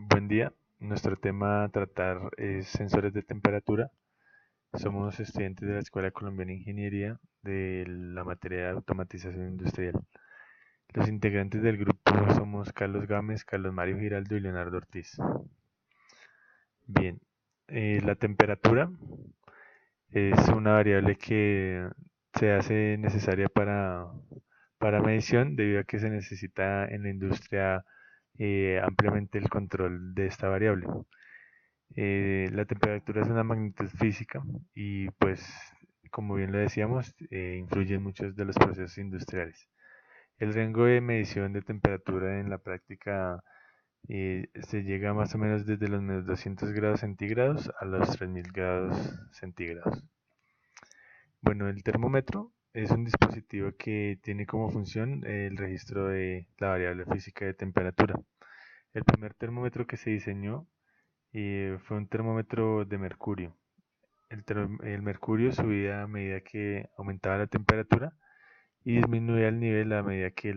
Buen día. Nuestro tema a tratar es sensores de temperatura. Somos estudiantes de la Escuela Colombiana de Ingeniería de la materia de automatización industrial. Los integrantes del grupo somos Carlos Gámez, Carlos Mario Giraldo y Leonardo Ortiz. Bien, la temperatura es una variable que se hace necesaria para medición debido a que se necesita en la industria ampliamente el control de esta variable. La temperatura es una magnitud física y pues como bien lo decíamos, influye en muchos de los procesos industriales. El rango de medición de temperatura en la práctica se llega más o menos desde los menos 200 grados centígrados a los 3000 grados centígrados. Bueno, el termómetro es un dispositivo que tiene como función el registro de la variable física de temperatura. El primer termómetro que se diseñó fue un termómetro de mercurio. El mercurio subía a medida que aumentaba la temperatura y disminuía el nivel a medida que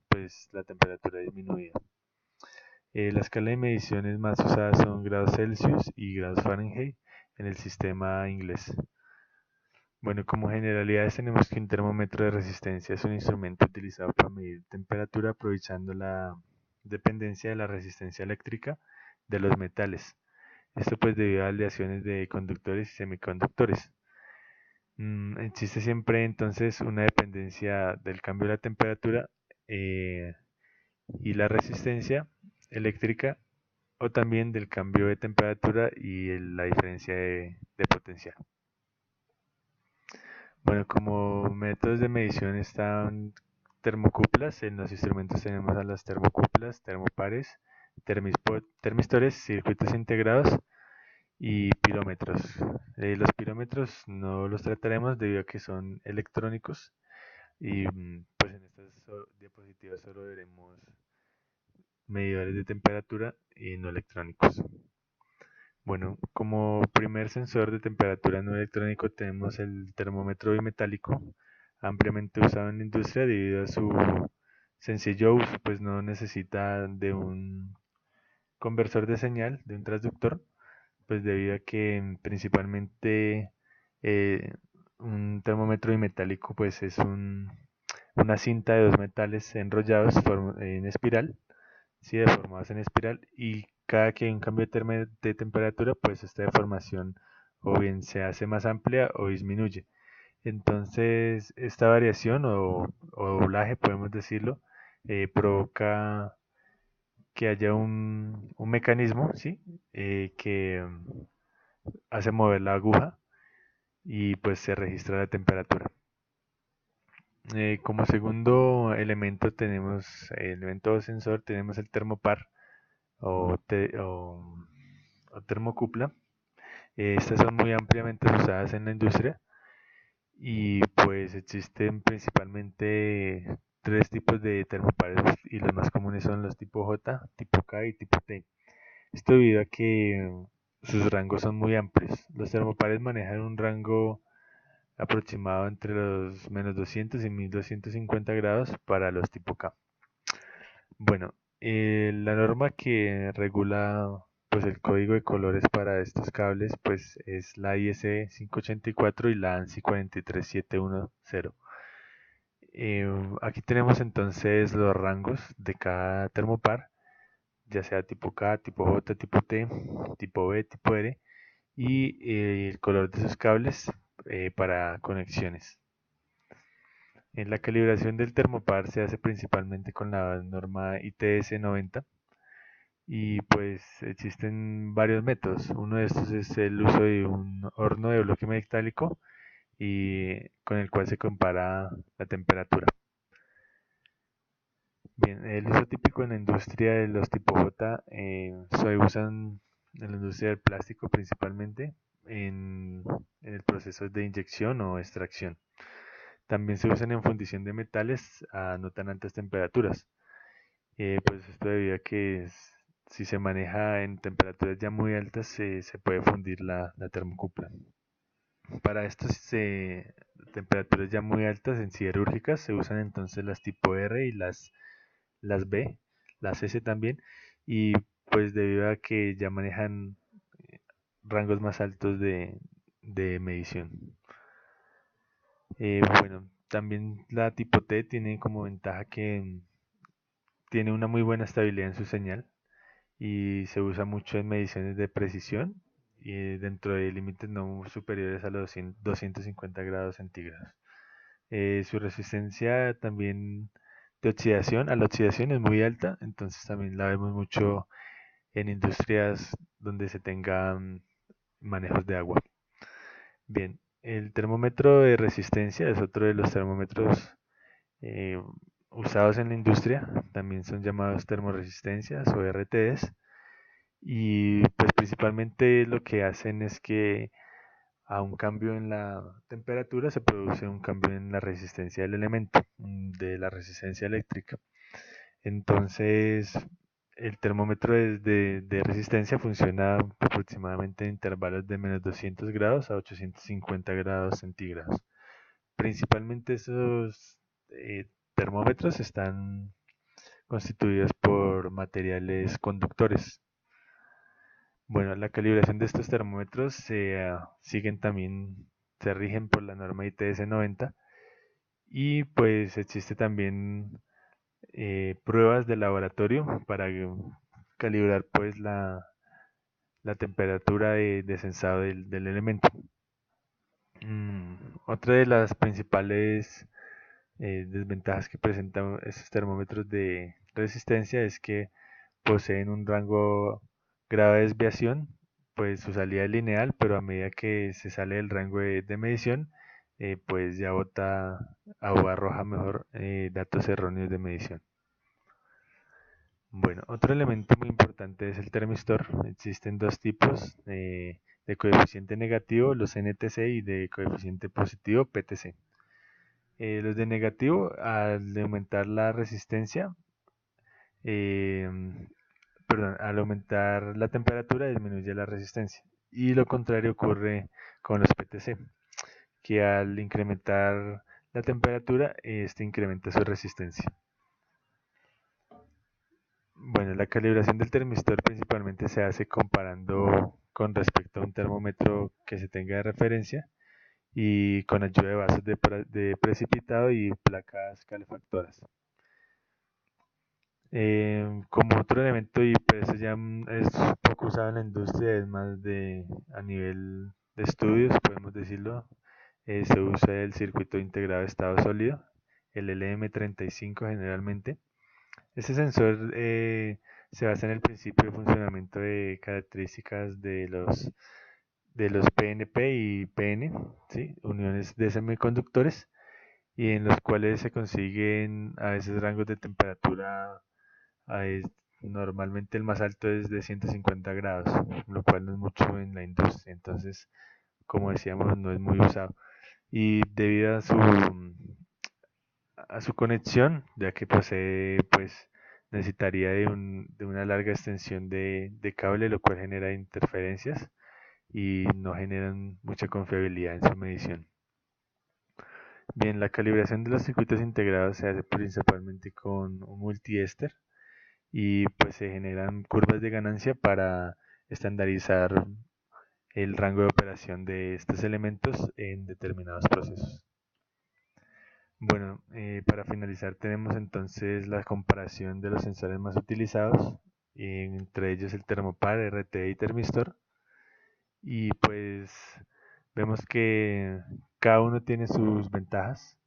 pues, la temperatura disminuía. La escala de mediciones más usadas son grados Celsius y grados Fahrenheit en el sistema inglés. Bueno, como generalidades tenemos que un termómetro de resistencia es un instrumento utilizado para medir temperatura aprovechando la dependencia de la resistencia eléctrica de los metales. Esto pues debido a aleaciones de conductores y semiconductores. Existe siempre entonces una dependencia del cambio de la temperatura eh, y la resistencia eléctrica o también del cambio de temperatura y la diferencia de potencial. Bueno, como métodos de medición están termocuplas. En los instrumentos tenemos a las termocuplas, termopares, termistores, circuitos integrados y pirómetros. Los pirómetros no los trataremos debido a que son electrónicos y pues en estas diapositivas solo veremos medidores de temperatura y no electrónicos. Bueno, como primer sensor de temperatura no electrónico tenemos el termómetro bimetálico, ampliamente usado en la industria debido a su sencillo uso, pues no necesita de un conversor de señal, de un transductor, pues debido a que principalmente eh, un termómetro bimetálico pues es una cinta de dos metales enrollados en espiral, ¿sí? Deformados en espiral, y cada que hay un cambio de temperatura pues esta deformación o bien se hace más amplia o disminuye. Entonces esta variación o doblaje podemos decirlo provoca que haya un mecanismo, ¿sí? Que hace mover la aguja y pues se registra la temperatura. Como segundo elemento tenemos el elemento sensor, tenemos el termopar o termocupla. Estas son muy ampliamente usadas en la industria y pues existen principalmente tres tipos de termopares y los más comunes son los tipo J, tipo K y tipo T. Esto debido a que sus rangos son muy amplios. Los termopares manejan un rango aproximado entre los menos 200 y 1250 grados para los tipo K. Bueno, la norma que regula pues el código de colores para estos cables pues es la IEC 584 y la ANSI 43710. Aquí tenemos entonces los rangos de cada termopar, ya sea tipo K, tipo J, tipo T, tipo B, tipo R, y el color de sus cables para conexiones. En la calibración del termopar se hace principalmente con la norma ITS 90 y pues existen varios métodos. Uno de estos es el uso de un horno de bloque metálico y con el cual se compara la temperatura. Bien, el uso típico en la industria de los tipo J se usan en la industria del plástico principalmente en el proceso de inyección o extracción. También se usan en fundición de metales a no tan altas temperaturas. Pues esto debido a que si se maneja en temperaturas ya muy altas se puede fundir la termocupla. Para estas temperaturas ya muy altas en siderúrgicas se usan entonces las tipo R y las B, las S también, y pues debido a que ya manejan rangos más altos de medición. Bueno, también la tipo T tiene como ventaja que tiene una muy buena estabilidad en su señal y se usa mucho en mediciones de precisión y dentro de límites no superiores a los 250 grados centígrados. Su resistencia también de oxidación a la oxidación es muy alta, entonces también la vemos mucho en industrias donde se tengan manejos de agua. Bien, el termómetro de resistencia es otro de los termómetros eh, usados en la industria, también son llamados termoresistencias o RTs, y pues principalmente lo que hacen es que a un cambio en la temperatura se produce un cambio en la resistencia del elemento, de la resistencia eléctrica. Entonces, el termómetro de resistencia funciona aproximadamente en intervalos de menos 200 grados a 850 grados centígrados. Principalmente esos termómetros están constituidos por materiales conductores. Bueno, la calibración de estos termómetros siguen también, se rigen por la norma ITS 90 y pues existe también pruebas de laboratorio para calibrar pues la temperatura de sensado del elemento. Otra de las principales desventajas que presentan estos termómetros de resistencia es que poseen un rango grado de desviación, pues su salida es lineal, pero a medida que se sale del rango de medición, pues ya bota o arroja mejor datos erróneos de medición. Bueno, otro elemento muy importante es el termistor. Existen dos tipos de coeficiente negativo, los NTC, y de coeficiente positivo, PTC. Los de negativo, al aumentar la resistencia, eh, perdón, al aumentar la temperatura disminuye la resistencia. Y lo contrario ocurre con los PTC, que al incrementar la temperatura, este incrementa su resistencia. Bueno, la calibración del termistor principalmente se hace comparando con respecto a un termómetro que se tenga de referencia y con ayuda de vasos de precipitado y placas calefactoras. Como otro elemento, y pues eso ya es poco usado en la industria, es más de a nivel de estudios, podemos decirlo, se usa el circuito integrado de estado sólido, el LM35 generalmente. Este sensor se basa en el principio de funcionamiento de características de los PNP y PN, ¿sí? Uniones de semiconductores, y en los cuales se consiguen a veces rangos de temperatura. Ahí, normalmente el más alto es de 150 grados, lo cual no es mucho en la industria. Entonces, como decíamos, no es muy usado. Y debido a su conexión, ya que posee, pues necesitaría de una larga extensión de cable, lo cual genera interferencias y no generan mucha confiabilidad en su medición. Bien, la calibración de los circuitos integrados se hace principalmente con un multiéster y pues se generan curvas de ganancia para estandarizar el rango de operación de estos elementos en determinados procesos. Bueno, para finalizar tenemos entonces la comparación de los sensores más utilizados, entre ellos el termopar, RT y termistor, y pues vemos que cada uno tiene sus ventajas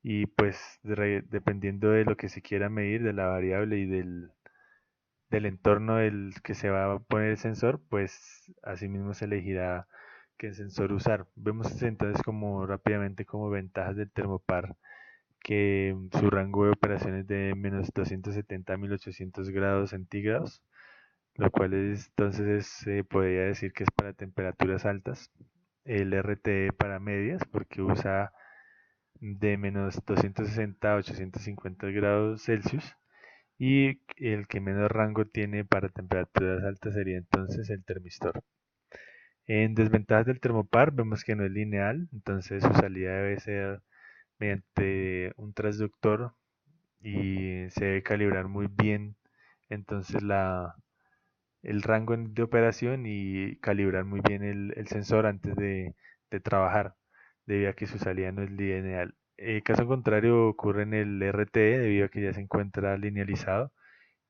y pues dependiendo de lo que se quiera medir, de la variable y del entorno del que se va a poner el sensor, pues asimismo se elegirá qué sensor usar. Vemos entonces como rápidamente como ventajas del termopar que su rango de operación es de menos 270 a 1800 grados centígrados, lo cual entonces se podría decir que es para temperaturas altas. El RTE para medias, porque usa de menos 260 a 850 grados Celsius. Y el que menos rango tiene para temperaturas altas sería entonces el termistor. En desventajas del termopar vemos que no es lineal, entonces su salida debe ser mediante un transductor y se debe calibrar muy bien entonces el rango de operación y calibrar muy bien el sensor antes de trabajar, debido a que su salida no es lineal. Caso contrario ocurre en el RTE, debido a que ya se encuentra linealizado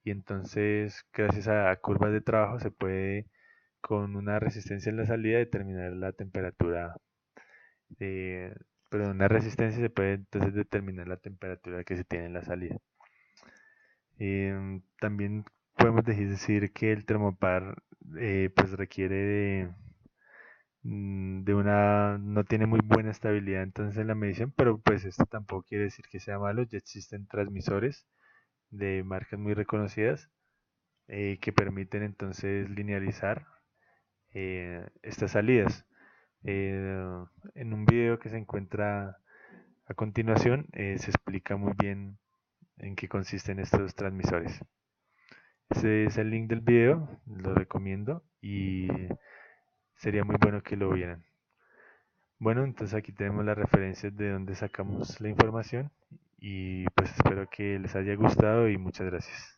y entonces gracias a curvas de trabajo se puede con una resistencia en la salida determinar la temperatura, eh, pero una resistencia se puede entonces determinar la temperatura que se tiene en la salida. También podemos decir que el termopar pues requiere de una, no tiene muy buena estabilidad entonces en la medición, pero pues esto tampoco quiere decir que sea malo, ya existen transmisores de marcas muy reconocidas que permiten entonces linealizar estas salidas. Eh, en un video que se encuentra a continuación se explica muy bien en qué consisten estos transmisores. Ese es el link del video, lo recomiendo y sería muy bueno que lo vieran. Bueno, entonces aquí tenemos las referencias de donde sacamos la información y pues espero que les haya gustado y muchas gracias.